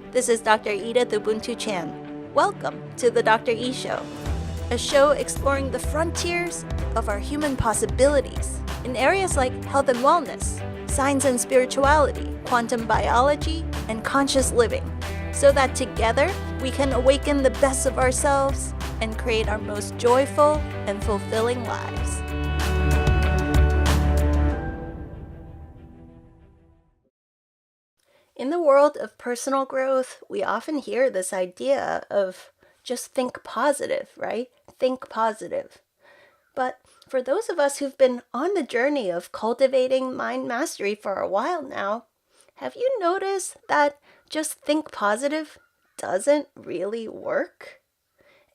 This is Dr. Edith Ubuntu Chan. Welcome to the Dr. E Show, a show exploring the frontiers of our human possibilities in areas like health and wellness, science and spirituality, quantum biology, and conscious living, so that together we can awaken the best of ourselves and create our most joyful and fulfilling lives. In the world of personal growth, we often hear this idea of just think positive, right? Think positive. But for those of us who've been on the journey of cultivating mind mastery for a while now, have you noticed that just think positive doesn't really work?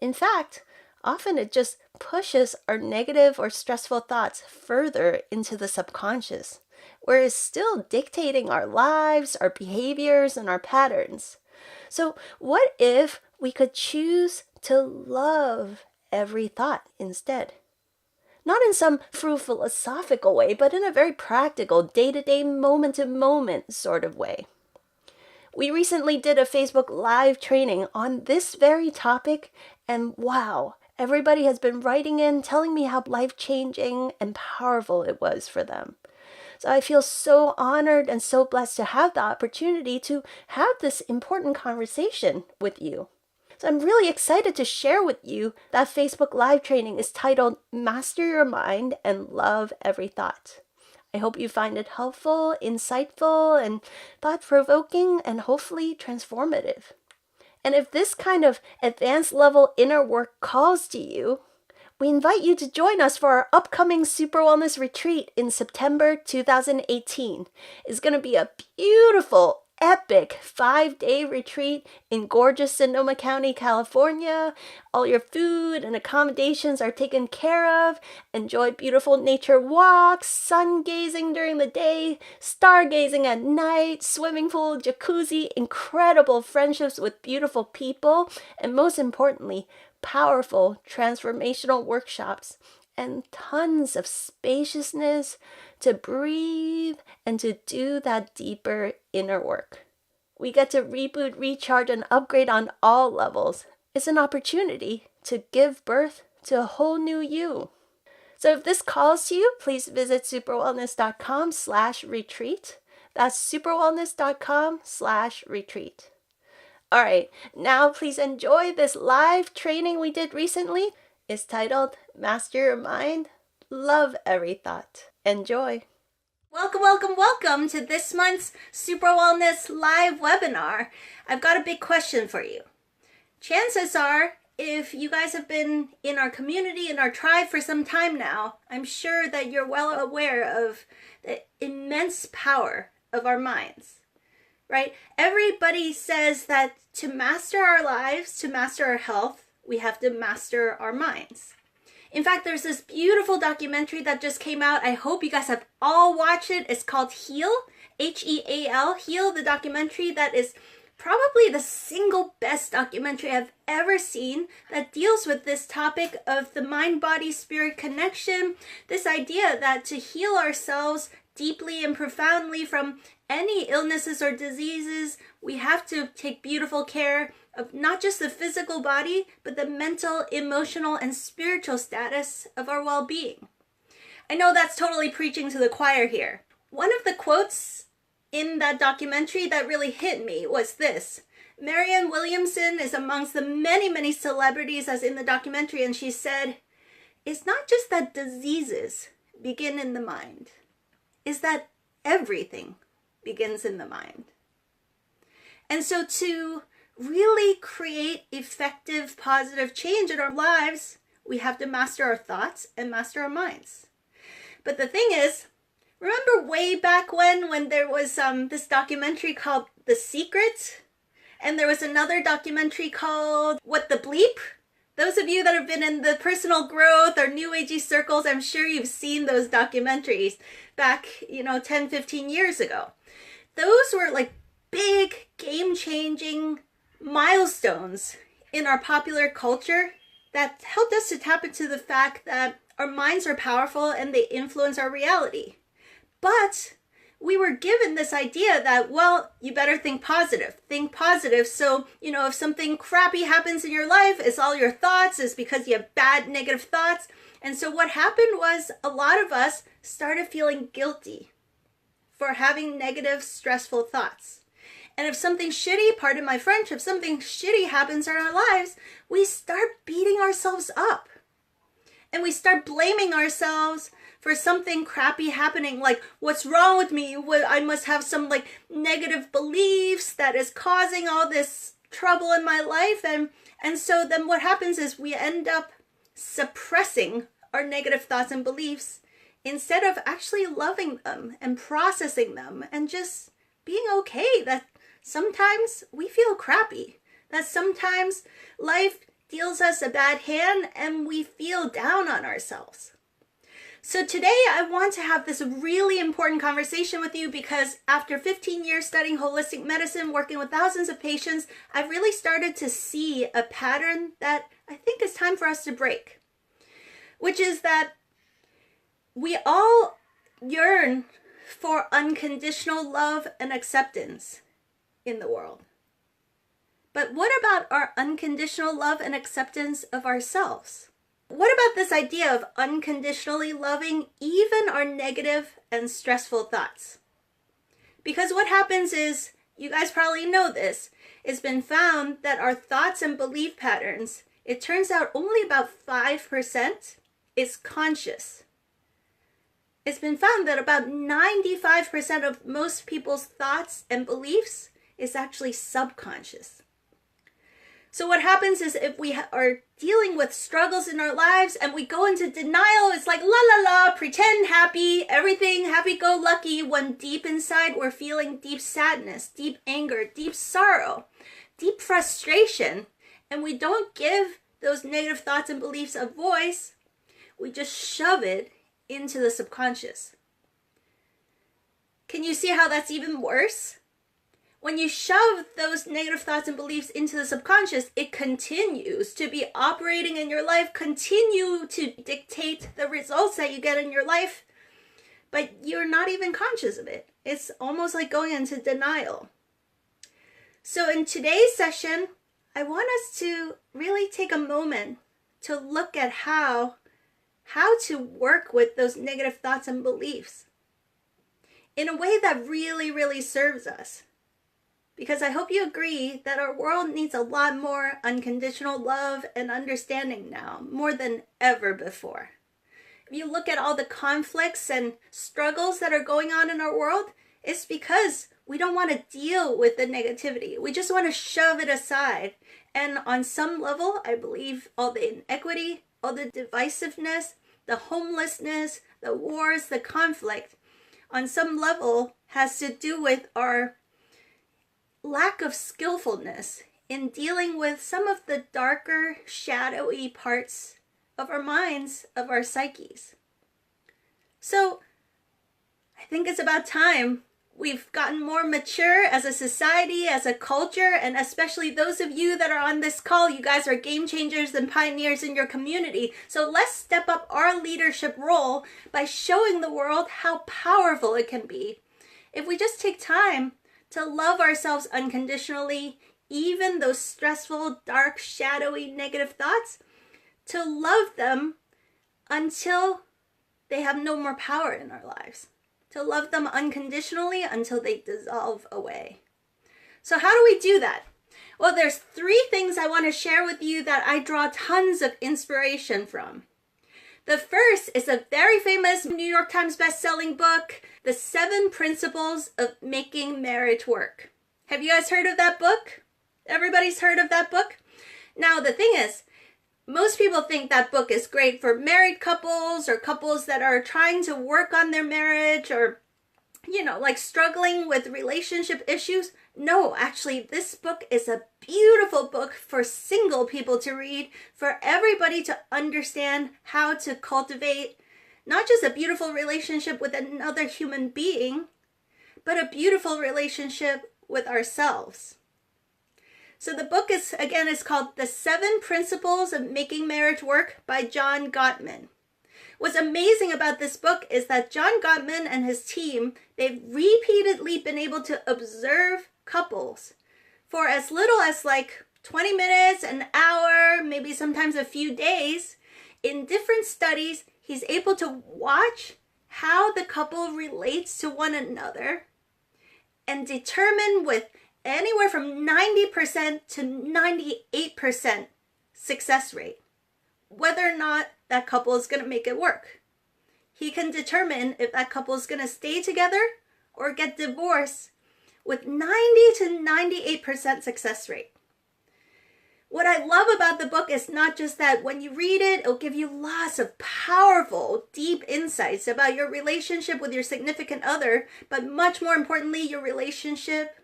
In fact, often it just pushes our negative or stressful thoughts further into the subconscious, where it's still dictating our lives, our behaviors, and our patterns. So what if we could choose to love every thought instead? Not in some philosophical way, but in a very practical, day-to-day, moment-to-moment sort of way. We recently did a Facebook Live training on this very topic, and wow, everybody has been writing in, telling me how life-changing and powerful it was for them. So I feel so honored and so blessed to have the opportunity to have this important conversation with you. So I'm really excited to share with you that Facebook Live training is titled Master Your Mind and Love Every Thought. I hope you find it helpful, insightful, and thought-provoking, and hopefully transformative. And if this kind of advanced level inner work calls to you, we invite you to join us for our upcoming Super Wellness Retreat in September 2018. It's going to be a beautiful, epic 5-day retreat in gorgeous Sonoma County, California. All your food and accommodations are taken care of. Enjoy beautiful nature walks, sun gazing during the day, stargazing at night, swimming pool, jacuzzi, incredible friendships with beautiful people, and most importantly, powerful transformational workshops and tons of spaciousness to breathe and to do that deeper inner work. We get to reboot, recharge, and upgrade on all levels. It's an opportunity to give birth to a whole new you. So if this calls to you, please visit superwellness.com/retreat. That's superwellness.com/retreat. All right, now please enjoy this live training we did recently. It's titled Master Your Mind, Love Every Thought. Enjoy. Welcome to this month's Super Wellness live webinar. I've got a big question for you. Chances are, if you guys have been in our community, in our tribe for some time now, I'm sure that you're well aware of the immense power of our minds. Right? Everybody says that to master our lives, to master our health, we have to master our minds. In fact, there's this beautiful documentary that just came out. I hope you guys have all watched it. It's called Heal, H-E-A-L, Heal, the documentary that is probably the single best documentary I've ever seen that deals with this topic of the mind-body-spirit connection, this idea that to heal ourselves deeply and profoundly from any illnesses or diseases, we have to take beautiful care of not just the physical body, but the mental, emotional, and spiritual status of our well-being. I know that's totally preaching to the choir here. One of the quotes in that documentary that really hit me was this. Marianne Williamson is amongst the many celebrities as in the documentary, and she said, "It's not just that diseases begin in the mind. Is that everything begins in the mind." And so to really create effective, positive change in our lives, we have to master our thoughts and master our minds. But the thing is, remember way back when there was this documentary called The Secret? And there was another documentary called What the Bleep? Those of you that have been in the personal growth or new agey circles, I'm sure you've seen those documentaries back, 10, 15 years ago. Those were like big, game-changing milestones in our popular culture that helped us to tap into the fact that our minds are powerful and they influence our reality. But we were given this idea that, well, you better think positive. Think positive. So, if something crappy happens in your life, it's all your thoughts. It's because you have bad negative thoughts. And so what happened was a lot of us started feeling guilty for having negative, stressful thoughts. And if something shitty, pardon my French, if something shitty happens in our lives, we start beating ourselves up. And we start blaming ourselves for something crappy happening, like, what's wrong with me? I must have some negative beliefs that is causing all this trouble in my life. And so then what happens is we end up suppressing our negative thoughts and beliefs instead of actually loving them and processing them and just being okay that sometimes we feel crappy, that sometimes life deals us a bad hand and we feel down on ourselves. So today I want to have this really important conversation with you because after 15 years studying holistic medicine, working with thousands of patients, I've really started to see a pattern that I think is time for us to break, which is that we all yearn for unconditional love and acceptance in the world. But what about our unconditional love and acceptance of ourselves? What about this idea of unconditionally loving even our negative and stressful thoughts? Because what happens is, you guys probably know this, it's been found that our thoughts and belief patterns, it turns out only about 5% is conscious. It's been found that about 95% of most people's thoughts and beliefs is actually subconscious. So what happens is if we are dealing with struggles in our lives and we go into denial, it's like la la la, pretend happy, everything happy-go-lucky, when deep inside we're feeling deep sadness, deep anger, deep sorrow, deep frustration, and we don't give those negative thoughts and beliefs a voice, we just shove it into the subconscious. Can you see how that's even worse? When you shove those negative thoughts and beliefs into the subconscious, it continues to be operating in your life, continue to dictate the results that you get in your life, but you're not even conscious of it. It's almost like going into denial. So in today's session, I want us to really take a moment to look at how to work with those negative thoughts and beliefs in a way that really, really serves us. Because I hope you agree that our world needs a lot more unconditional love and understanding now, more than ever before. If you look at all the conflicts and struggles that are going on in our world, it's because we don't want to deal with the negativity. We just want to shove it aside. And on some level, I believe all the inequity, all the divisiveness, the homelessness, the wars, the conflict, on some level has to do with our lack of skillfulness in dealing with some of the darker, shadowy parts of our minds, of our psyches. So I think it's about time we've gotten more mature as a society, as a culture, and especially those of you that are on this call, you guys are game changers and pioneers in your community. So let's step up our leadership role by showing the world how powerful it can be if we just take time to love ourselves unconditionally, even those stressful, dark, shadowy, negative thoughts, to love them until they have no more power in our lives, to love them unconditionally until they dissolve away. So how do we do that? Well, there's 3 things I want to share with you that I draw tons of inspiration from. The first is a very famous New York Times best-selling book, The 7 Principles of Making Marriage Work. Have you guys heard of that book? Everybody's heard of that book? Now, the thing is, most people think that book is great for married couples or couples that are trying to work on their marriage or, struggling with relationship issues. No, actually, this book is a beautiful book for single people to read, for everybody to understand how to cultivate not just a beautiful relationship with another human being, but a beautiful relationship with ourselves. So the book is called The 7 Principles of Making Marriage Work by John Gottman, What's amazing about this book is that John Gottman and his team, they've repeatedly been able to observe couples for as little as like 20 minutes, an hour, maybe sometimes a few days. In different studies, he's able to watch how the couple relates to one another and determine with anywhere from 90% to 98% success rate whether or not that couple is going to make it work. He can determine if that couple is going to stay together or get divorced with 90 to 98% success rate. What I love about the book is not just that when you read it, it'll give you lots of powerful, deep insights about your relationship with your significant other, but much more importantly, your relationship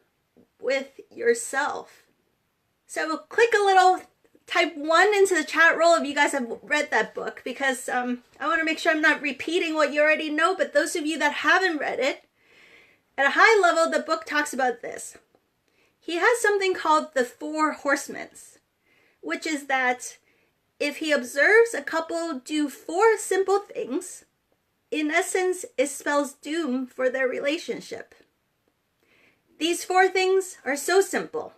with yourself. So click a little, type 1 into the chat roll if you guys have read that book, because I want to make sure I'm not repeating what you already know, but those of you that haven't read it, at a high level, the book talks about this. He has something called the 4 horsemen, which is that if he observes a couple do 4 simple things, in essence, it spells doom for their relationship. These 4 things are so simple.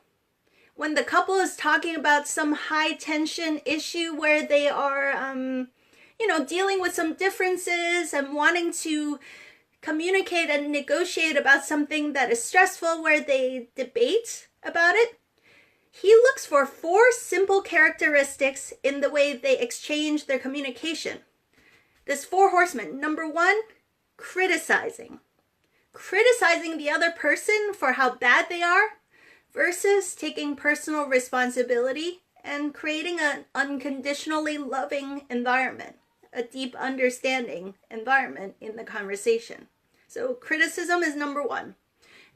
When the couple is talking about some high tension issue where they are, dealing with some differences and wanting to communicate and negotiate about something that is stressful where they debate about it, he looks for 4 simple characteristics in the way they exchange their communication. This 4 horsemen. Number 1, criticizing. Criticizing the other person for how bad they are versus taking personal responsibility and creating an unconditionally loving environment, a deep understanding environment in the conversation. So criticism is number 1.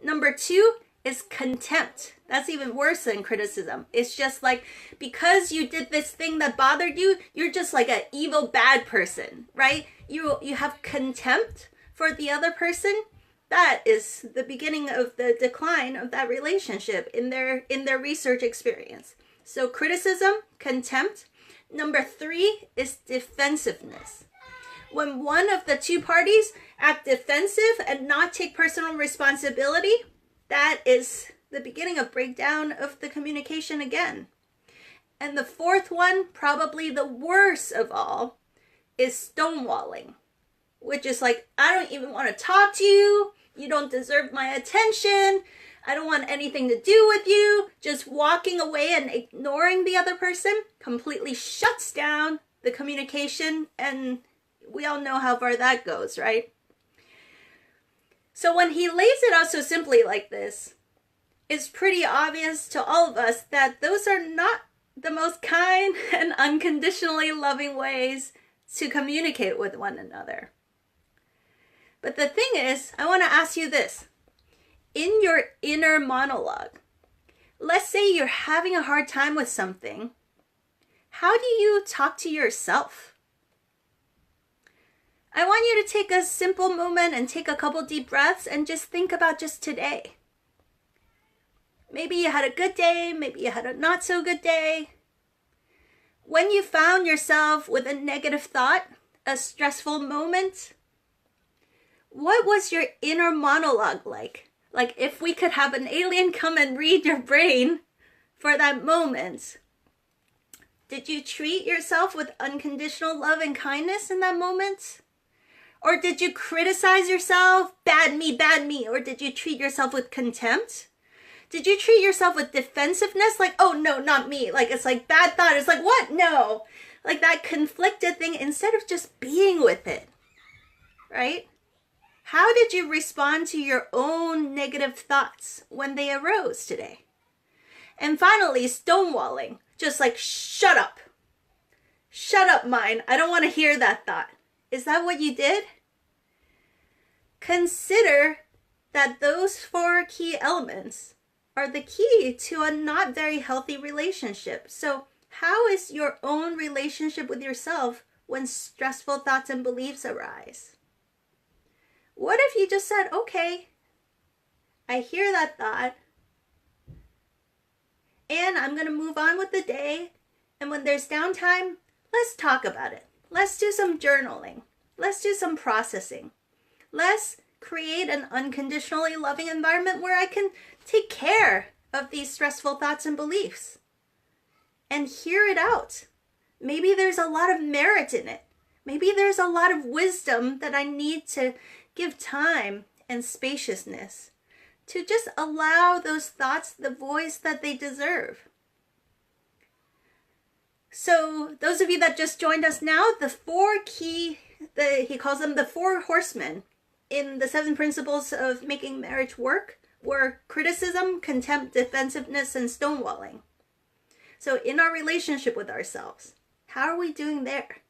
Number 2 is contempt. That's even worse than criticism. It's just like, because you did this thing that bothered you, you're just like an evil bad person, right? You have contempt for the other person. That is the beginning of the decline of that relationship in their research experience. So criticism, contempt. Number 3 is defensiveness. When one of the 2 parties act defensive and not take personal responsibility, that is the beginning of breakdown of the communication again. And the 4th one, probably the worst of all, is stonewalling, which is like, I don't even want to talk to you. You don't deserve my attention. I don't want anything to do with you. Just walking away and ignoring the other person completely shuts down the communication, and we all know how far that goes, right? So when he lays it out so simply like this, it's pretty obvious to all of us that those are not the most kind and unconditionally loving ways to communicate with one another. But the thing is, I want to ask you this. In your inner monologue, let's say you're having a hard time with something. How do you talk to yourself? I want you to take a simple moment and take a couple deep breaths and just think about just today. Maybe you had a good day, maybe you had a not so good day. When you found yourself with a negative thought, a stressful moment, what was your inner monologue like? Like if we could have an alien come and read your brain for that moment. Did you treat yourself with unconditional love and kindness in that moment? Or did you criticize yourself, bad me, or did you treat yourself with contempt? Did you treat yourself with defensiveness? Like, oh no, not me. Like, it's like bad thought. It's like, what? No. Like that conflicted thing instead of just being with it, right? How did you respond to your own negative thoughts when they arose today? And finally, stonewalling. Just like, shut up. Shut up, mind. I don't want to hear that thought. Is that what you did? Consider that those 4 key elements are the key to a not very healthy relationship. So how is your own relationship with yourself when stressful thoughts and beliefs arise? What if you just said, okay, I hear that thought, and I'm going to move on with the day, and when there's downtime, let's talk about it. Let's do some journaling. let's do some processing. Let's create an unconditionally loving environment where I can take care of these stressful thoughts and beliefs and hear it out. Maybe there's a lot of merit in it. Maybe there's a lot of wisdom that I need to give time and spaciousness to just allow those thoughts the voice that they deserve. So those of you that just joined us now, he calls them the 4 horsemen in the 7 principles of making marriage work were criticism, contempt, defensiveness, and stonewalling. So in our relationship with ourselves, how are we doing there?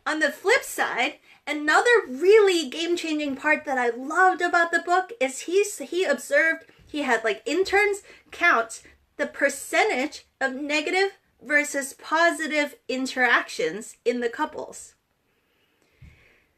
On the flip side, another really game-changing part that I loved about the book is he observed, he had interns count the percentage of negative versus positive interactions in the couples.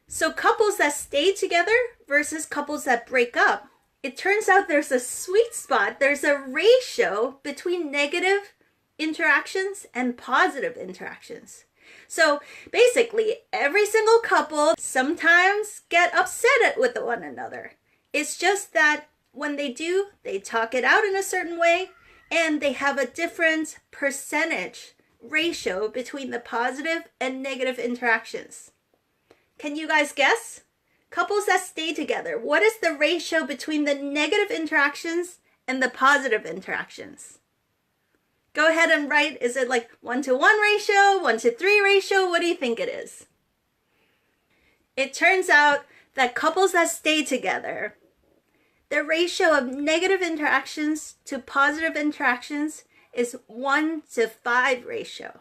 So couples that stay together versus couples that break up, it turns out there's a sweet spot, there's a ratio between negative interactions and positive interactions. So basically, every single couple sometimes get upset with one another. It's just that when they do, they talk it out in a certain way, and they have a different percentage ratio between the positive and negative interactions. Can you guys guess? Couples that stay together, what is the ratio between the negative interactions and the positive interactions? Go ahead and write, is it 1-to-1 ratio, 1-to-3 ratio? What do you think it is? It turns out that couples that stay together, the ratio of negative interactions to positive interactions is 1-to-5 ratio.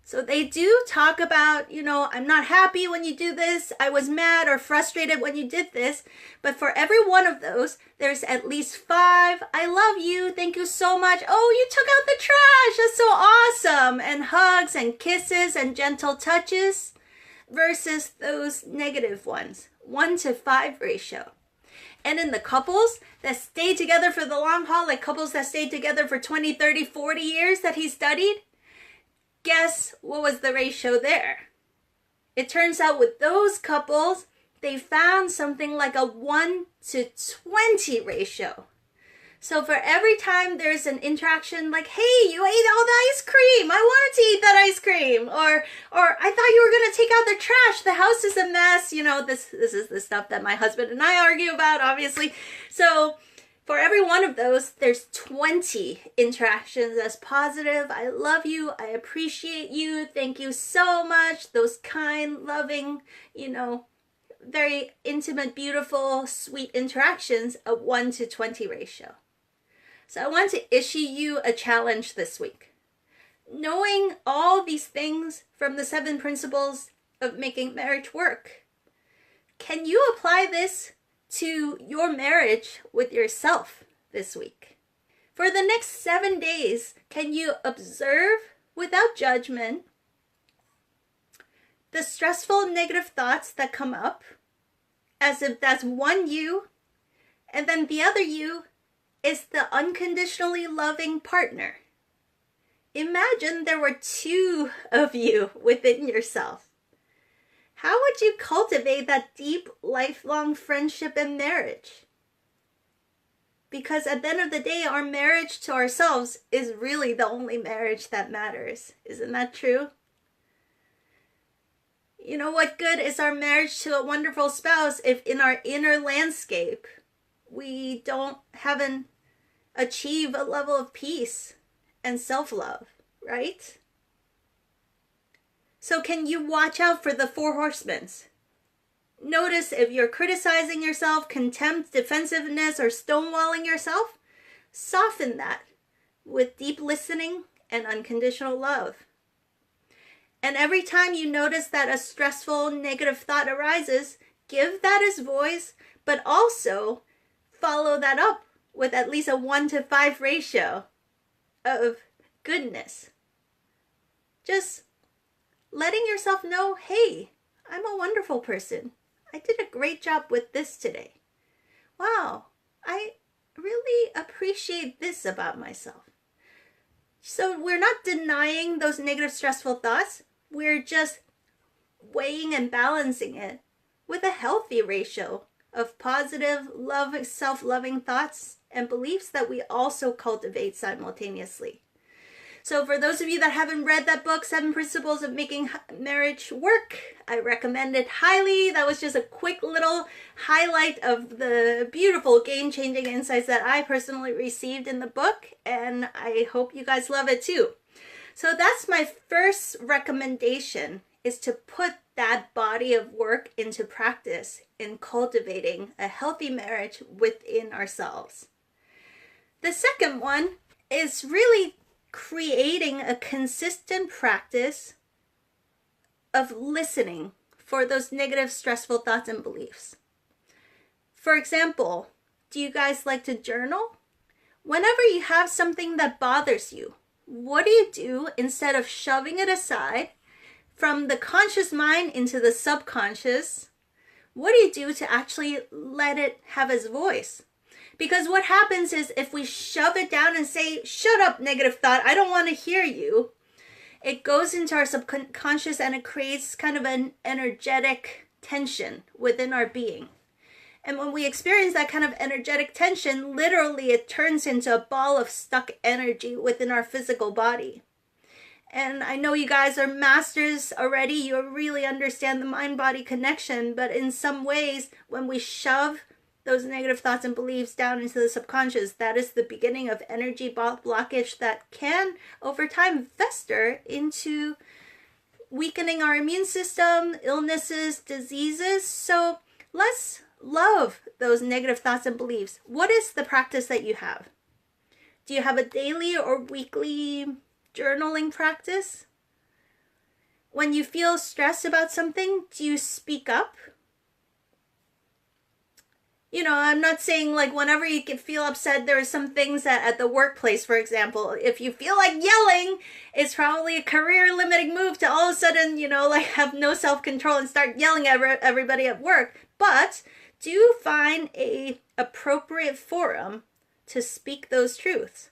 So they do talk about, I'm not happy when you do this, I was mad or frustrated when you did this, but for every one of those, there's at least 5, I love you, thank you so much, oh, you took out the trash, that's so awesome, and hugs and kisses and gentle touches, versus those negative ones, 1-to-5 ratio. And in the couples that stay together for the long haul, like couples that stayed together for 20, 30, 40 years that he studied, guess what was the ratio there? It turns out with those couples, they found something like a 1-to-20 ratio. So for every time there's an interaction like, hey, you ate all the ice cream, I wanted to eat that ice cream, or I thought you were going to take out the trash, the house is a mess, this is the stuff that my husband and I argue about, obviously. So for every one of those, there's 20 interactions as positive. I love you. I appreciate you. Thank you so much. Those kind, loving, very intimate, beautiful, sweet interactions, a 1-to-20 ratio. So I want to issue you a challenge this week. Knowing all these things from the 7 principles of making marriage work, can you apply this to your marriage with yourself this week? For the next 7 days, can you observe without judgment the stressful negative thoughts that come up as if that's one you, and then the other you is the unconditionally loving partner? Imagine there were 2 of you within yourself. How would you cultivate that deep, lifelong friendship and marriage? Because at the end of the day, our marriage to ourselves is really the only marriage that matters. Isn't that true? What good is our marriage to a wonderful spouse if in our inner landscape we haven't achieved a level of peace and self-love, right? So can you watch out for the 4 horsemen? Notice if you're criticizing yourself, contempt, defensiveness, or stonewalling yourself, soften that with deep listening and unconditional love. And every time you notice that a stressful, negative thought arises, give that its voice, but also follow that up with at least a 1-to-5 ratio of goodness. Just letting yourself know, hey, I'm a wonderful person. I did a great job with this today. Wow, I really appreciate this about myself. So we're not denying those negative, stressful thoughts. We're just weighing and balancing it with a healthy ratio of positive, self-loving thoughts and beliefs that we also cultivate simultaneously. So for those of you that haven't read that book, 7 Principles of Making Marriage Work, I recommend it highly. That was just a quick little highlight of the beautiful game-changing insights that I personally received in the book, and I hope you guys love it too. So that's my first recommendation, is to put that body of work into practice in cultivating a healthy marriage within ourselves. The second one is really creating a consistent practice of listening for those negative, stressful thoughts and beliefs. For example, do you guys like to journal? Whenever you have something that bothers you, what do you do instead of shoving it aside from the conscious mind into the subconscious? What do you do to actually let it have its voice? Because what happens is if we shove it down and say, shut up, negative thought, I don't want to hear you, it goes into our subconscious and it creates kind of an energetic tension within our being. And when we experience that kind of energetic tension, literally it turns into a ball of stuck energy within our physical body. And I know you guys are masters already, you really understand the mind-body connection, but in some ways, when we shove those negative thoughts and beliefs down into the subconscious, that is the beginning of energy blockage that can, over time, fester into weakening our immune system, illnesses, diseases. So let's love those negative thoughts and beliefs. What is the practice that you have? Do you have a daily or weekly journaling practice? When you feel stressed about something, do you speak up? You know, I'm not saying like whenever you can feel upset, there are some things that at the workplace, for example, if you feel like yelling, it's probably a career limiting move to all of a sudden, you know, like have no self-control and start yelling at everybody at work. But do find a appropriate forum to speak those truths.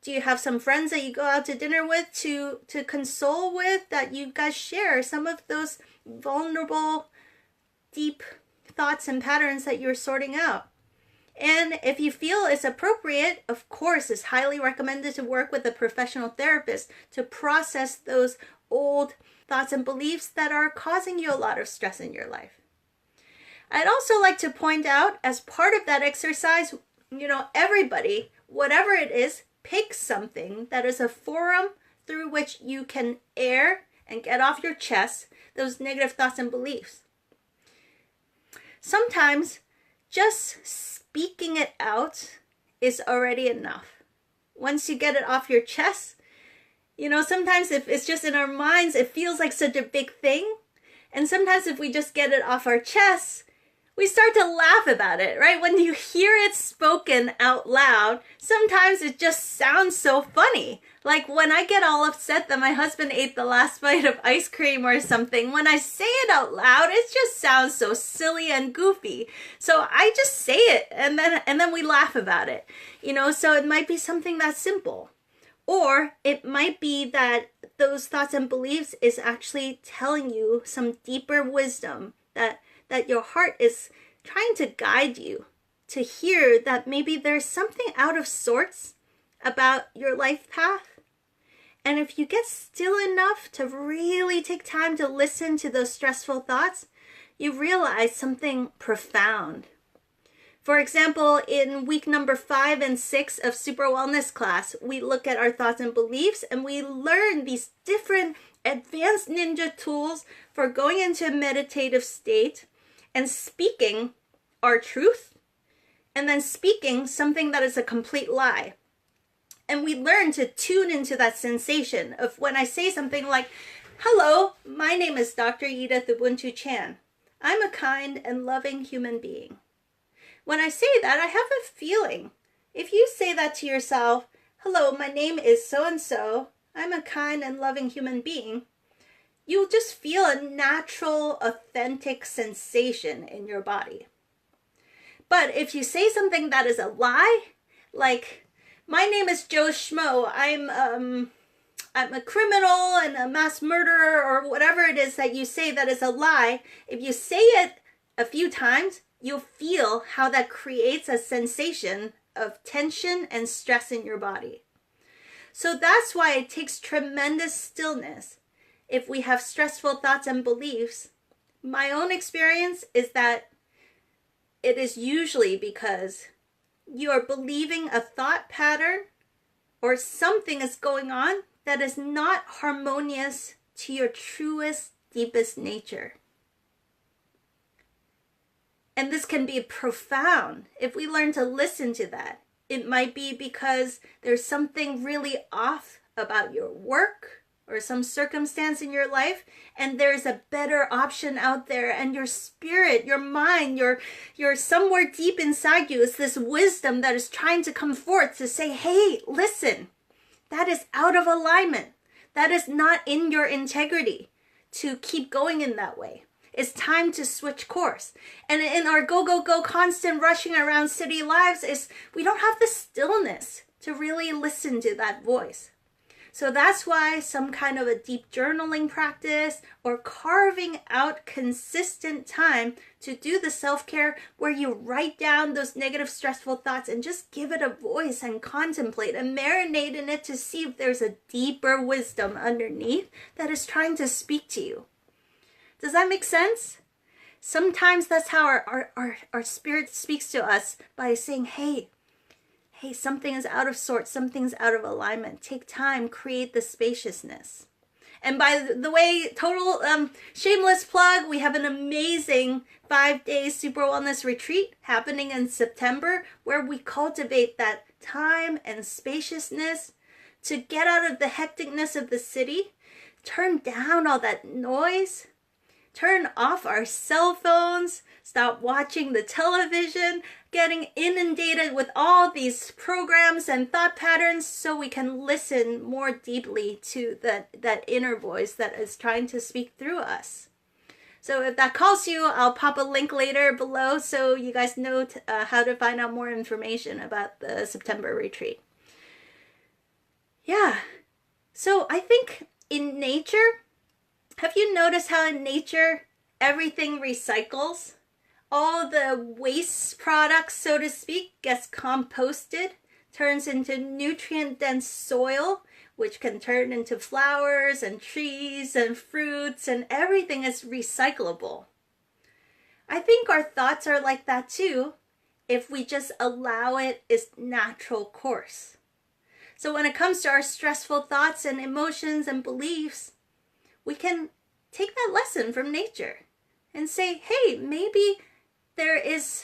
Do you have some friends that you go out to dinner with to console with, that you guys share some of those vulnerable, deep thoughts and patterns that you're sorting out? And if you feel it's appropriate, of course, it's highly recommended to work with a professional therapist to process those old thoughts and beliefs that are causing you a lot of stress in your life. I'd also like to point out, as part of that exercise, you know, everybody, whatever it is, pick something that is a forum through which you can air and get off your chest those negative thoughts and beliefs. Sometimes just speaking it out is already enough. Once you get it off your chest, you know, sometimes if it's just in our minds, it feels like such a big thing. And sometimes if we just get it off our chest, we start to laugh about it, right? When you hear it spoken out loud, sometimes it just sounds so funny. Like when I get all upset that my husband ate the last bite of ice cream or something, when I say it out loud, it just sounds so silly and goofy. So I just say it and then we laugh about it. You know, so it might be something that's simple. Or it might be that those thoughts and beliefs is actually telling you some deeper wisdom that your heart is trying to guide you to hear that maybe there's something out of sorts about your life path. And if you get still enough to really take time to listen to those stressful thoughts, you realize something profound. For example, in week number 5 and 6 of Super Wellness class, we look at our thoughts and beliefs and we learn these different advanced ninja tools for going into a meditative state and speaking our truth, and then speaking something that is a complete lie. And we learn to tune into that sensation of when I say something like, hello, my name is Dr. Edith Ubuntu Chan. I'm a kind and loving human being. When I say that, I have a feeling. If you say that to yourself, hello, my name is so-and-so, I'm a kind and loving human being, you'll just feel a natural, authentic sensation in your body. But if you say something that is a lie, like, my name is Joe Schmo, I'm I'm a criminal and a mass murderer, or whatever it is that you say that is a lie, if you say it a few times, you'll feel how that creates a sensation of tension and stress in your body. So that's why it takes tremendous stillness if we have stressful thoughts and beliefs. My own experience is that it is usually because you are believing a thought pattern or something is going on that is not harmonious to your truest, deepest nature. And this can be profound if we learn to listen to that. It might be because there's something really off about your work or some circumstance in your life, and there's a better option out there, and your spirit, your mind, your somewhere deep inside you is this wisdom that is trying to come forth to say, hey, listen, that is out of alignment. That is not in your integrity to keep going in that way. It's time to switch course. And in our go, go, go, constant rushing around city lives, we don't have the stillness to really listen to that voice. So that's why some kind of a deep journaling practice or carving out consistent time to do the self-care where you write down those negative, stressful thoughts and just give it a voice and contemplate and marinate in it to see if there's a deeper wisdom underneath that is trying to speak to you. Does that make sense? Sometimes that's how our spirit speaks to us, by saying, hey, something is out of sorts, something's out of alignment. Take time, create the spaciousness. And by the way, total shameless plug, we have an amazing 5-day super wellness retreat happening in September where we cultivate that time and spaciousness to get out of the hecticness of the city, turn down all that noise, turn off our cell phones, stop watching the television, getting inundated with all these programs and thought patterns so we can listen more deeply to that inner voice that is trying to speak through us. So if that calls you, I'll pop a link later below so you guys know how to find out more information about the September retreat. Yeah, so I think in nature, have you noticed how in nature everything recycles? All the waste products, so to speak, gets composted, turns into nutrient-dense soil, which can turn into flowers and trees and fruits, and everything is recyclable. I think our thoughts are like that too, if we just allow it its natural course. So when it comes to our stressful thoughts and emotions and beliefs, we can take that lesson from nature and say, hey, maybe there is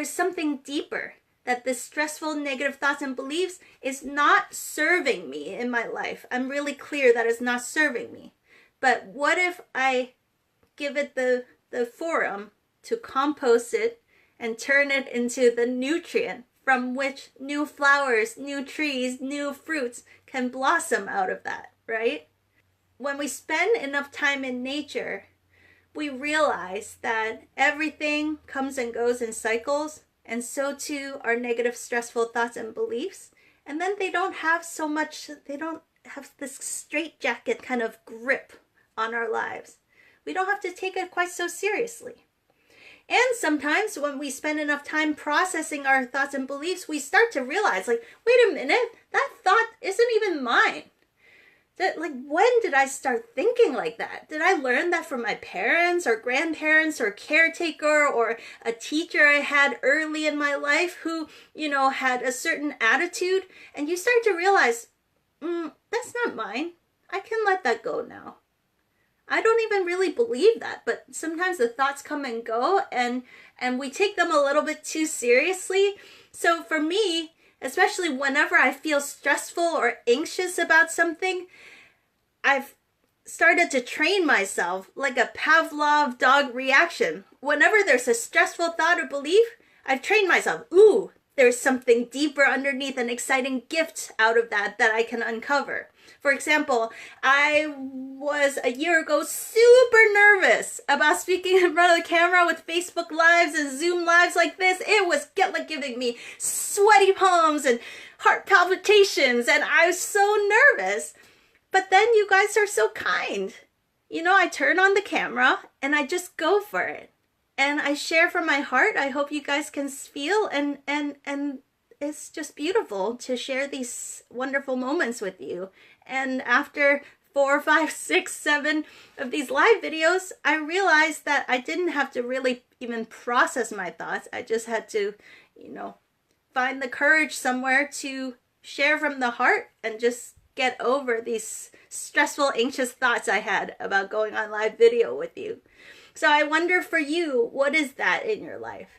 something deeper, that this stressful negative thoughts and beliefs is not serving me in my life. I'm really clear that it's not serving me. But what if I give it the forum to compost it and turn it into the nutrient from which new flowers, new trees, new fruits can blossom out of that, right? When we spend enough time in nature, we realize that everything comes and goes in cycles, and so too are negative, stressful thoughts and beliefs. And then they don't have this straitjacket kind of grip on our lives. We don't have to take it quite so seriously. And sometimes when we spend enough time processing our thoughts and beliefs, we start to realize, like, wait a minute, that thought isn't even mine. When did I start thinking like that? Did I learn that from my parents or grandparents or caretaker or a teacher I had early in my life who, had a certain attitude? And you start to realize, that's not mine. I can let that go now. I don't even really believe that, but sometimes the thoughts come and go and we take them a little bit too seriously. So for me, especially whenever I feel stressful or anxious about something, I've started to train myself like a Pavlov dog reaction. Whenever there's a stressful thought or belief, I've trained myself. Ooh, there's something deeper underneath, an exciting gift out of that I can uncover. For example, I was a year ago super nervous about speaking in front of the camera with Facebook Lives and Zoom Lives like this. It was giving me sweaty palms and heart palpitations, and I was so nervous. But then you guys are so kind. You know, I turn on the camera and I just go for it. And I share from my heart. I hope you guys can feel, and it's just beautiful to share these wonderful moments with you. And after 4, 5, 6, 7 of these live videos, I realized that I didn't have to really even process my thoughts. I just had to, find the courage somewhere to share from the heart and just get over these stressful, anxious thoughts I had about going on live video with you. So I wonder for you, what is that in your life?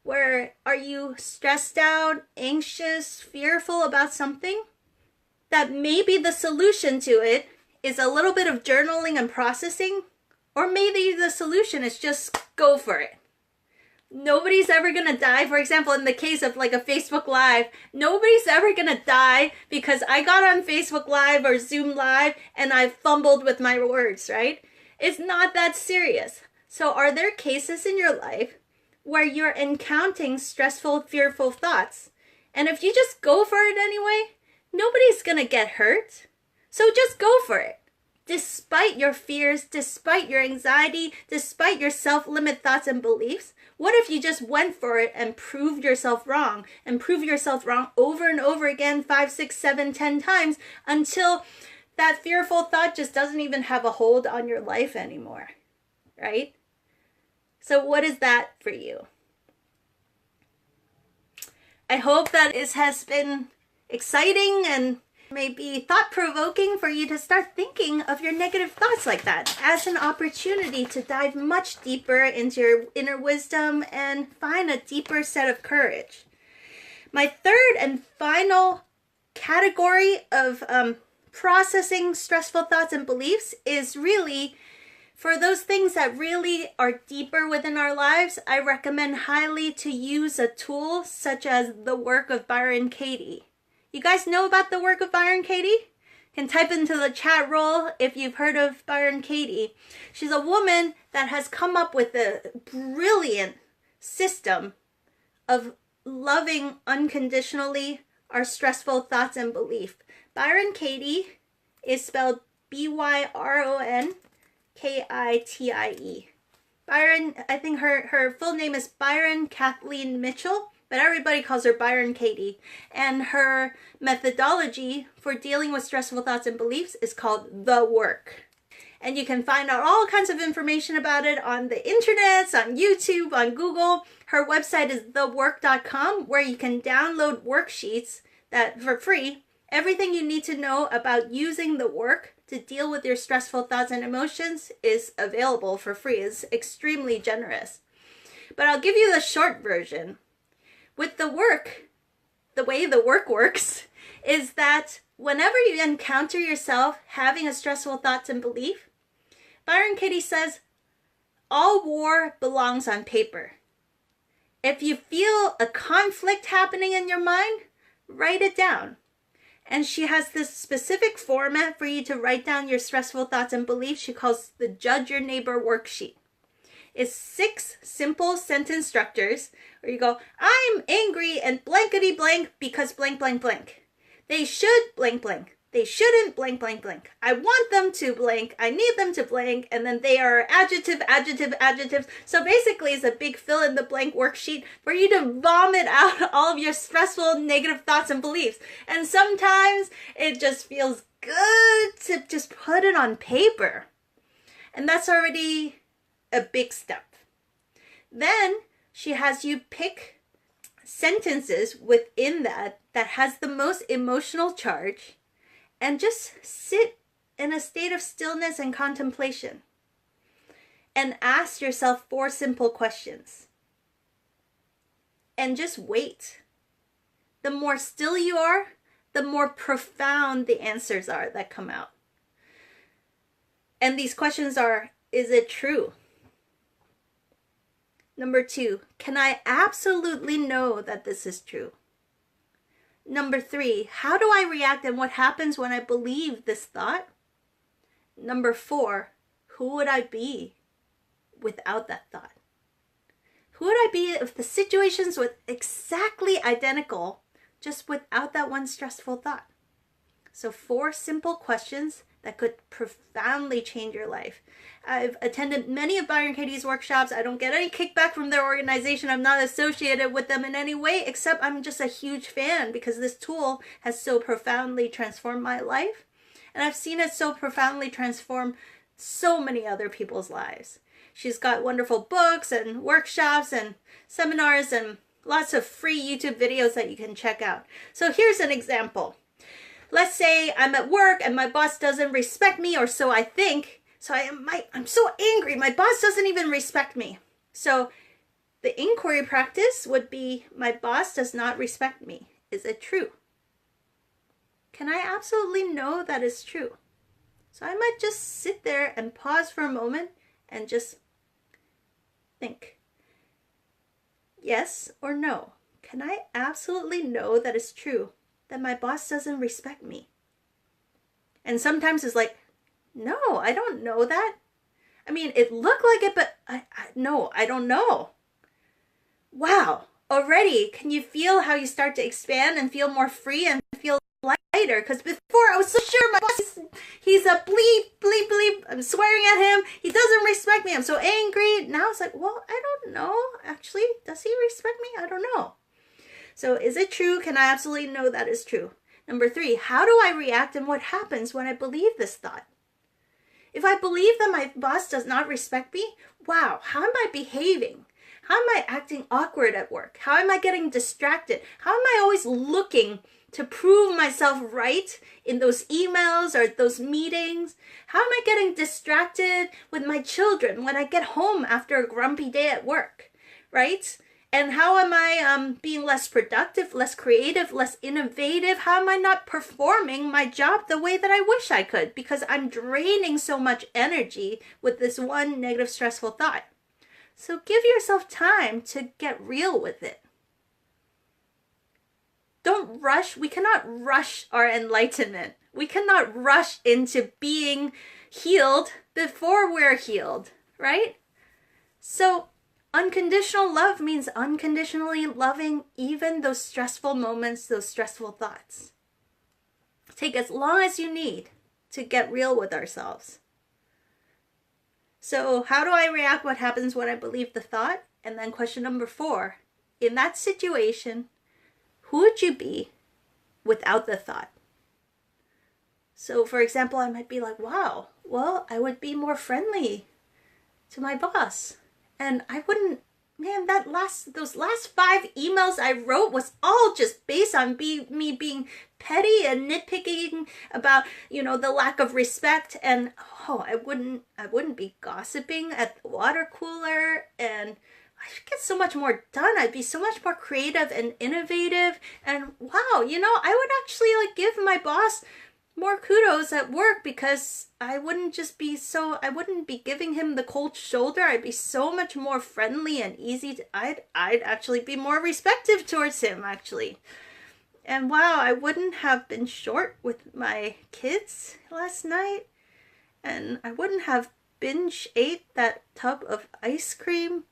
Where are you stressed out, anxious, fearful about something? That maybe the solution to it is a little bit of journaling and processing, or maybe the solution is just go for it. Nobody's ever gonna die. For example, in the case of like a Facebook Live, nobody's ever gonna die because I got on Facebook Live or Zoom Live and I fumbled with my words, right? It's not that serious. So are there cases in your life where you're encountering stressful, fearful thoughts? And if you just go for it anyway, nobody's gonna get hurt. So just go for it. Despite your fears, despite your anxiety, despite your self-limit thoughts and beliefs, what if you just went for it and proved yourself wrong, and prove yourself wrong over and over again, 5, 6, 7, 10 times, until that fearful thought just doesn't even have a hold on your life anymore, right? So what is that for you? I hope that this has been exciting and maybe thought-provoking for you to start thinking of your negative thoughts like that as an opportunity to dive much deeper into your inner wisdom and find a deeper set of courage. My third and final category of processing stressful thoughts and beliefs is really for those things that really are deeper within our lives. I recommend highly to use a tool such as the work of Byron Katie. You guys know about the work of Byron Katie? You can type into the chat roll if you've heard of Byron Katie. She's a woman that has come up with a brilliant system of loving unconditionally our stressful thoughts and beliefs. Byron Katie is spelled Byron Kitie. Byron, I think her full name is Byron Kathleen Mitchell, but everybody calls her Byron Katie. And her methodology for dealing with stressful thoughts and beliefs is called The Work. And you can find out all kinds of information about it on the internet, on YouTube, on Google. Her website is thework.com, where you can download worksheets that for free. Everything you need to know about using the work to deal with your stressful thoughts and emotions is available for free. It's extremely generous. But I'll give you the short version. With the work, the way the work works is that whenever you encounter yourself having a stressful thoughts and belief, Byron Katie says, all war belongs on paper. If you feel a conflict happening in your mind, write it down. And she has this specific format for you to write down your stressful thoughts and beliefs. She calls the Judge Your Neighbor worksheet. It's 6 simple sentence structures where you go, I'm angry and blankety blank because blank blank blank. They should blank blank. They shouldn't blank blank blank. I want them to blank. I need them to blank. And then they are adjective, adjective, adjectives. So basically it's a big fill in the blank worksheet for you to vomit out all of your stressful negative thoughts and beliefs. And sometimes it just feels good to just put it on paper. And that's already a big step. Then she has you pick sentences within that has the most emotional charge, and just sit in a state of stillness and contemplation and ask yourself 4 simple questions. And just wait. The more still you are, the more profound the answers are that come out. And these questions are, is it true? Number 2, can I absolutely know that this is true? Number 3, how do I react and what happens when I believe this thought? Number 4, who would I be without that thought? Who would I be if the situations were exactly identical, just without that one stressful thought? So 4 simple questions that could profoundly change your life. I've attended many of Byron Katie's workshops. I don't get any kickback from their organization. I'm not associated with them in any way, except I'm just a huge fan because this tool has so profoundly transformed my life. And I've seen it so profoundly transform so many other people's lives. She's got wonderful books and workshops and seminars and lots of free YouTube videos that you can check out. So here's an example. Let's say I'm at work and my boss doesn't respect me, or so I think. So I'm so angry. My boss doesn't even respect me. So the inquiry practice would be, my boss does not respect me. Is it true? Can I absolutely know that is true? So I might just sit there and pause for a moment and just think. Yes or no? Can I absolutely know that it's true that my boss doesn't respect me? And sometimes it's like, no, I don't know that. I mean, it looked like it, but no, I don't know. Wow. Already, can you feel how you start to expand and feel more free and feel lighter? Because before I was so sure my boss, he's a bleep, bleep, bleep. I'm swearing at him. He doesn't respect me. I'm so angry. Now it's like, well, I don't know. Actually, does he respect me? I don't know. So is it true? Can I absolutely know that is true? Number 3, how do I react and what happens when I believe this thought? If I believe that my boss does not respect me, wow, how am I behaving? How am I acting awkward at work? How am I getting distracted? How am I always looking to prove myself right in those emails or those meetings? How am I getting distracted with my children when I get home after a grumpy day at work, right? And how am I being less productive, less creative, less innovative? How am I not performing my job the way that I wish I could? Because I'm draining so much energy with this one negative, stressful thought. So give yourself time to get real with it. Don't rush. We cannot rush our enlightenment. We cannot rush into being healed before we're healed, right? So unconditional love means unconditionally loving even those stressful moments, those stressful thoughts. Take as long as you need to get real with ourselves. So how do I react? What happens when I believe the thought? And then question number 4, in that situation, who would you be without the thought? So for example, I might be like, wow, well, I would be more friendly to my boss. And I wouldn't, man, those last 5 emails I wrote was all just based on me being petty and nitpicking about, the lack of respect. And I wouldn't be gossiping at the water cooler, and I should get so much more done. I'd be so much more creative and innovative. And wow, I would actually give my boss more kudos at work, because I wouldn't be giving him the cold shoulder. I'd be so much more friendly and easy. I'd actually be more respectful towards him, actually. And wow, I wouldn't have been short with my kids last night. And I wouldn't have binge ate that tub of ice cream.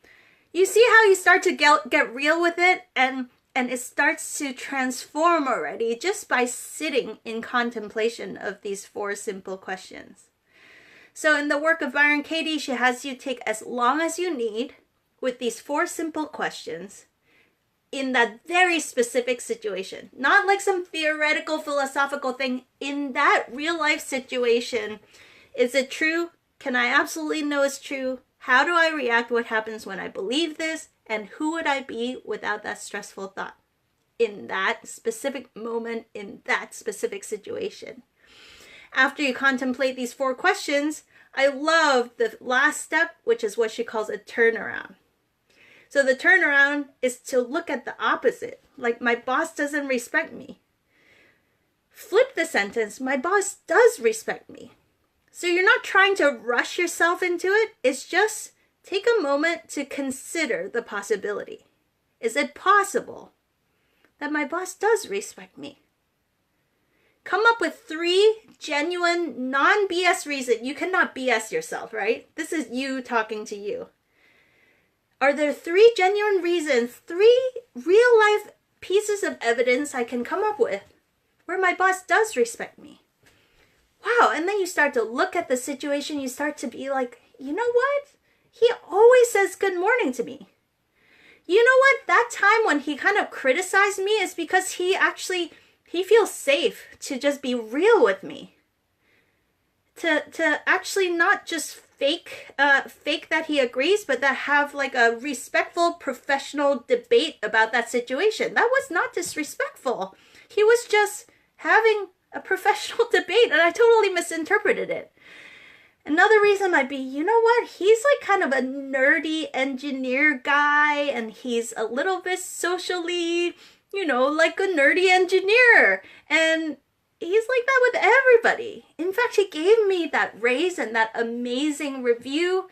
You see how you start to get real with it, and it starts to transform already just by sitting in contemplation of these 4 simple questions. So in the work of Byron Katie, she has you take as long as you need with these 4 simple questions in that very specific situation. Not like some theoretical, philosophical thing. In that real life situation, is it true? Can I absolutely know it's true? How do I react? What happens when I believe this? And who would I be without that stressful thought in that specific moment, in that specific situation? After you contemplate these 4 questions, I love the last step, which is what she calls a turnaround. So the turnaround is to look at the opposite, like my boss doesn't respect me. Flip the sentence, my boss does respect me. So you're not trying to rush yourself into it. It's just take a moment to consider the possibility. Is it possible that my boss does respect me? Come up with 3 genuine, non-BS reasons. You cannot BS yourself, right? This is you talking to you. Are there 3 genuine reasons, 3 real-life pieces of evidence I can come up with where my boss does respect me? wow. And then you start to look at the situation. You start to be like, you know what? He always says good morning to me. You know what? That time when he kind of criticized me is because he feels safe to just be real with me. To actually not just fake that he agrees, but that have like a respectful professional debate about that situation. That was not disrespectful. He was just having a professional debate, and I totally misinterpreted it. Another reason might be, you know what? He's like kind of a nerdy engineer guy, and he's a little bit socially, like a nerdy engineer. And he's like that with everybody. In fact, he gave me that raise and that amazing review,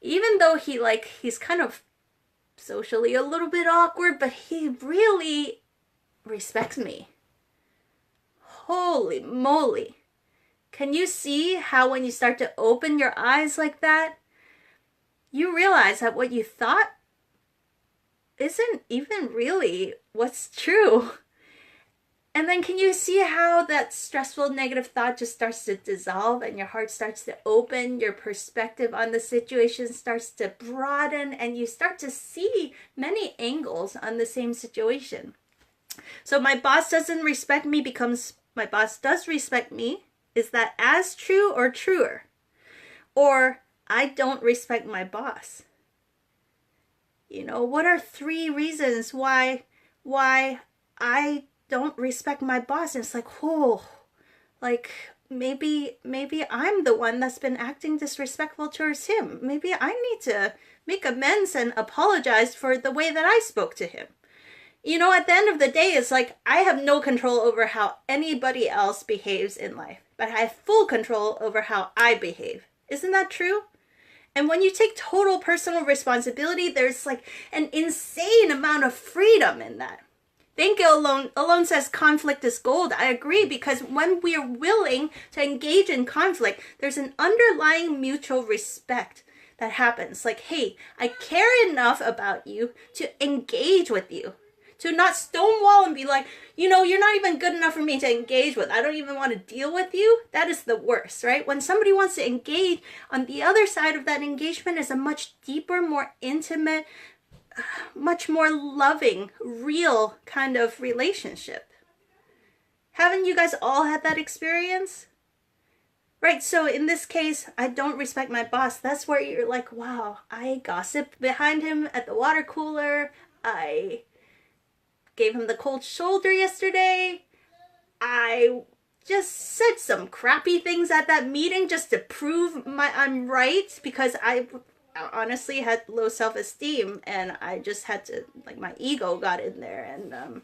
even though he's kind of socially a little bit awkward, but he really respects me. Holy moly. Can you see how when you start to open your eyes like that, you realize that what you thought isn't even really what's true? And then can you see how that stressful negative thought just starts to dissolve and your heart starts to open, your perspective on the situation starts to broaden, and you start to see many angles on the same situation. So my boss doesn't respect me becomes my boss does respect me. Is that as true or truer? Or I don't respect my boss. What are 3 reasons why I don't respect my boss? And it's like, maybe I'm the one that's been acting disrespectful towards him. Maybe I need to make amends and apologize for the way that I spoke to him. At the end of the day, it's like I have no control over how anybody else behaves in life, but I have full control over how I behave. Isn't that true? And when you take total personal responsibility, there's like an insane amount of freedom in that. Thank you alone says conflict is gold. I agree, because when we are willing to engage in conflict, there's an underlying mutual respect that happens. Like, hey, I care enough about you to engage with you. To not stonewall and be like, you're not even good enough for me to engage with. I don't even want to deal with you. That is the worst, right? When somebody wants to engage, on the other side of that engagement is a much deeper, more intimate, much more loving, real kind of relationship. Haven't you guys all had that experience? Right, so in this case, I don't respect my boss. That's where you're like, wow, I gossiped behind him at the water cooler. I gave him the cold shoulder yesterday. I just said some crappy things at that meeting just to prove I'm right, because I honestly had low self-esteem, and I just had to, my ego got in there, and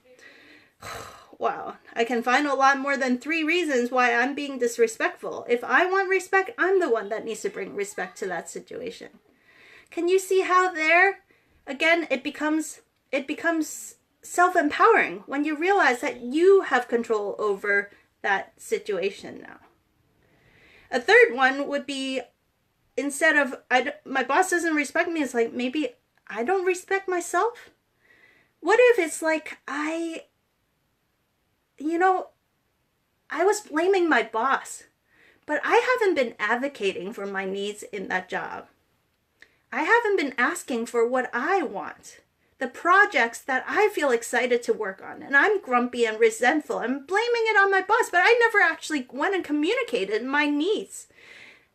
wow, I can find a lot more than 3 reasons why I'm being disrespectful. If I want respect, I'm the one that needs to bring respect to that situation. Can you see how there, again, it becomes self-empowering when you realize that you have control over that situation now. A third one would be, instead of my boss doesn't respect me, it's like maybe I don't respect myself. What if it's like I was blaming my boss, but I haven't been advocating for my needs in that job. I haven't been asking for what I want, the projects that I feel excited to work on, and I'm grumpy and resentful. I'm blaming it on my boss, but I never actually went and communicated my needs,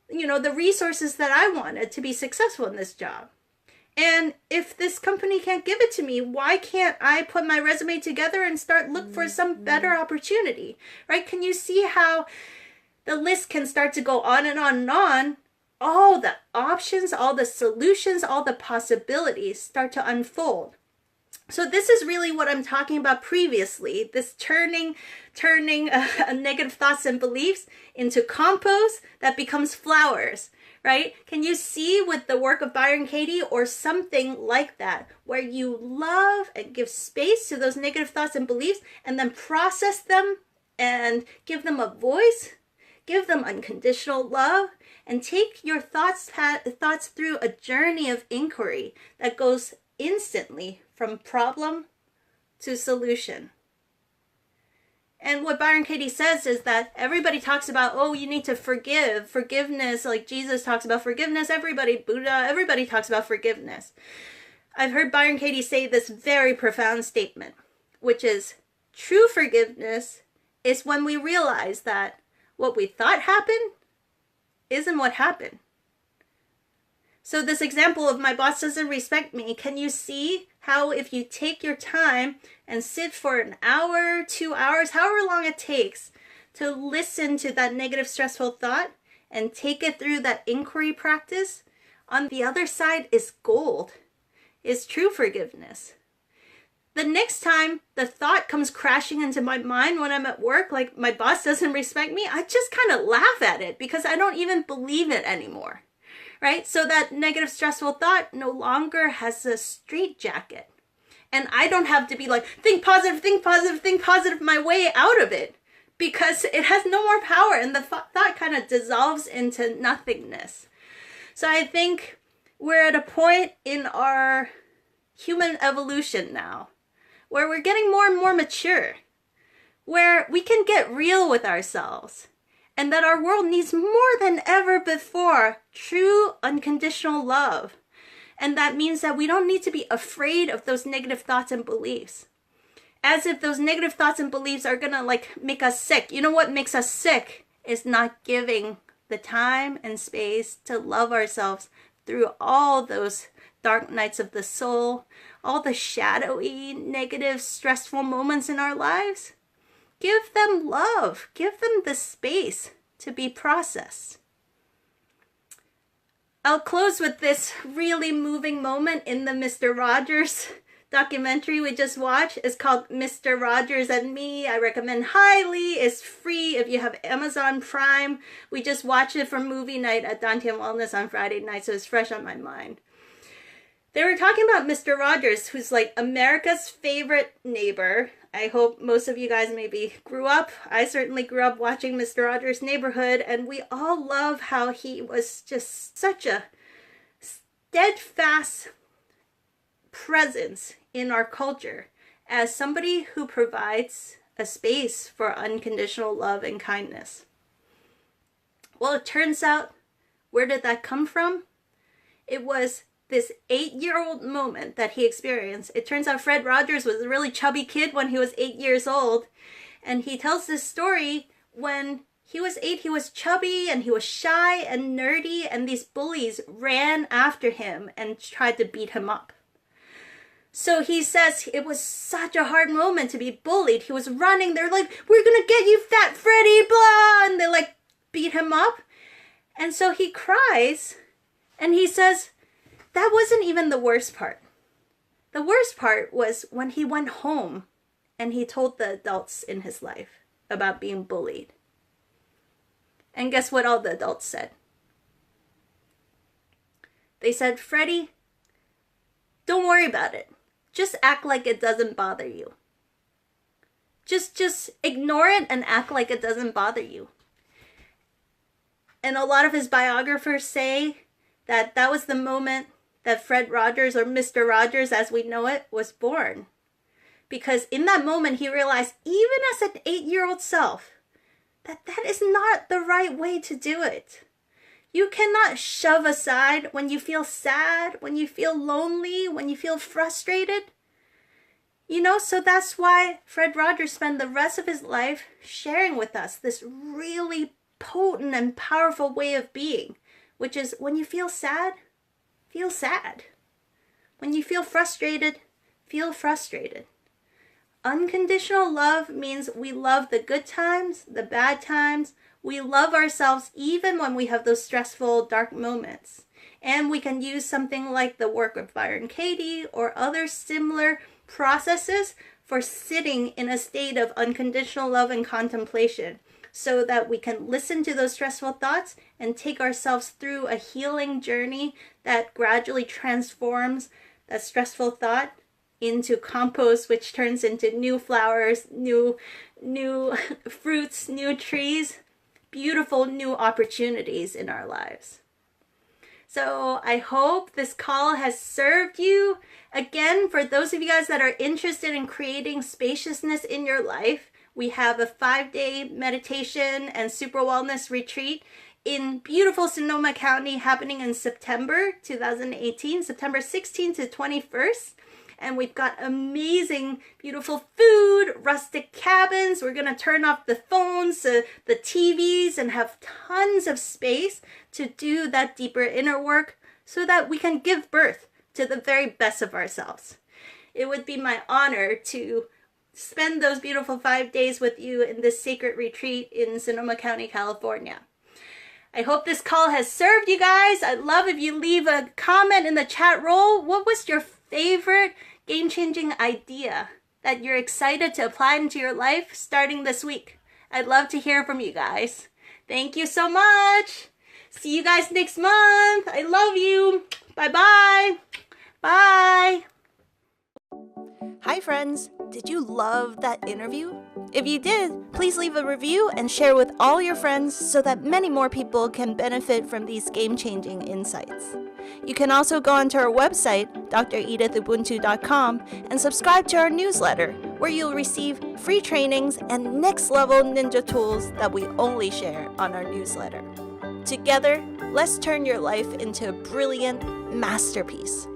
the resources that I wanted to be successful in this job. And if this company can't give it to me, why can't I put my resume together and start look for some better opportunity, right? Can you see how the list can start to go on and on and on? All the options, all the solutions, all the possibilities start to unfold. So this is really what I'm talking about previously, this turning negative thoughts and beliefs into compost that becomes flowers, right? Can you see with the work of Byron Katie or something like that, where you love and give space to those negative thoughts and beliefs and then process them and give them a voice, give them unconditional love, and take your thoughts through a journey of inquiry that goes instantly from problem to solution. And what Byron Katie says is that everybody talks about, oh, you need to forgive, forgiveness, like Jesus talks about forgiveness, everybody, Buddha, everybody talks about forgiveness. I've heard Byron Katie say this very profound statement, which is, true forgiveness is when we realize that what we thought happened isn't what happened. So this example of my boss doesn't respect me, can you see how if you take your time and sit for an hour, 2 hours, however long it takes to listen to that negative, stressful thought and take it through that inquiry practice, on the other side is gold, is true forgiveness. The next time the thought comes crashing into my mind when I'm at work, like my boss doesn't respect me, I just kind of laugh at it because I don't even believe it anymore. Right? So that negative, stressful thought no longer has a straitjacket. And I don't have to be like, think positive, think positive, think positive my way out of it. Because it has no more power and the thought kind of dissolves into nothingness. So I think we're at a point in our human evolution now where we're getting more and more mature. Where we can get real with ourselves. And that our world needs more than ever before true unconditional love. And that means that we don't need to be afraid of those negative thoughts and beliefs. As if those negative thoughts and beliefs are gonna make us sick. You know what makes us sick is not giving the time and space to love ourselves through all those dark nights of the soul, all the shadowy, negative, stressful moments in our lives. Give them love. Give them the space to be processed. I'll close with this really moving moment in the Mr. Rogers documentary we just watched. It's called Mr. Rogers and Me. I recommend highly. It's free if you have Amazon Prime. We just watched it for movie night at Dantian Wellness on Friday night, so it's fresh on my mind. They were talking about Mr. Rogers, who's like America's favorite neighbor. I hope most of you guys maybe grew up. I certainly grew up watching Mr. Rogers' Neighborhood, and we all love how he was just such a steadfast presence in our culture as somebody who provides a space for unconditional love and kindness. Well, it turns out, where did that come from? It was this 8-year-old moment that he experienced. It turns out Fred Rogers was a really chubby kid when he was 8 years old. And he tells this story when he was 8, he was chubby and he was shy and nerdy, and these bullies ran after him and tried to beat him up. So he says it was such a hard moment to be bullied. He was running. They're like, we're going to get you, fat Freddy, blah. And they beat him up. And so he cries and he says, that wasn't even the worst part. The worst part was when he went home and he told the adults in his life about being bullied. And guess what all the adults said? They said, Freddie, don't worry about it. Just act like it doesn't bother you. Just ignore it and act like it doesn't bother you. And a lot of his biographers say that that was the moment that Fred Rogers, or Mr. Rogers as we know it, was born. Because in that moment he realized, even as an 8-year-old self, that is not the right way to do it. You cannot shove aside when you feel sad, when you feel lonely, when you feel frustrated. So that's why Fred Rogers spent the rest of his life sharing with us this really potent and powerful way of being, which is when you feel sad, feel sad. When you feel frustrated, feel frustrated. Unconditional love means we love the good times, the bad times. We love ourselves even when we have those stressful, dark moments. And we can use something like the work of Byron Katie or other similar processes for sitting in a state of unconditional love and contemplation, so that we can listen to those stressful thoughts and take ourselves through a healing journey that gradually transforms that stressful thought into compost, which turns into new flowers, new fruits, new trees, beautiful new opportunities in our lives. So I hope this call has served you. Again, for those of you guys that are interested in creating spaciousness in your life, We have a 5-day meditation and super wellness retreat in beautiful Sonoma County happening in September 2018, September 16th to 21st. And we've got amazing, beautiful food, rustic cabins. We're going to turn off the phones, the TVs, and have tons of space to do that deeper inner work so that we can give birth to the very best of ourselves. It would be my honor to spend those beautiful 5 days with you in this sacred retreat in Sonoma County, California. I hope this call has served you guys. I'd love if you leave a comment in the chat roll. What was your favorite game-changing idea that you're excited to apply into your life starting this week? I'd love to hear from you guys. Thank you so much. See you guys next month. I love you. Bye-bye. Bye. Hi friends, did you love that interview? If you did, please leave a review and share with all your friends so that many more people can benefit from these game-changing insights. You can also go onto our website, dredithubuntu.com, and subscribe to our newsletter, where you'll receive free trainings and next-level ninja tools that we only share on our newsletter. Together, let's turn your life into a brilliant masterpiece.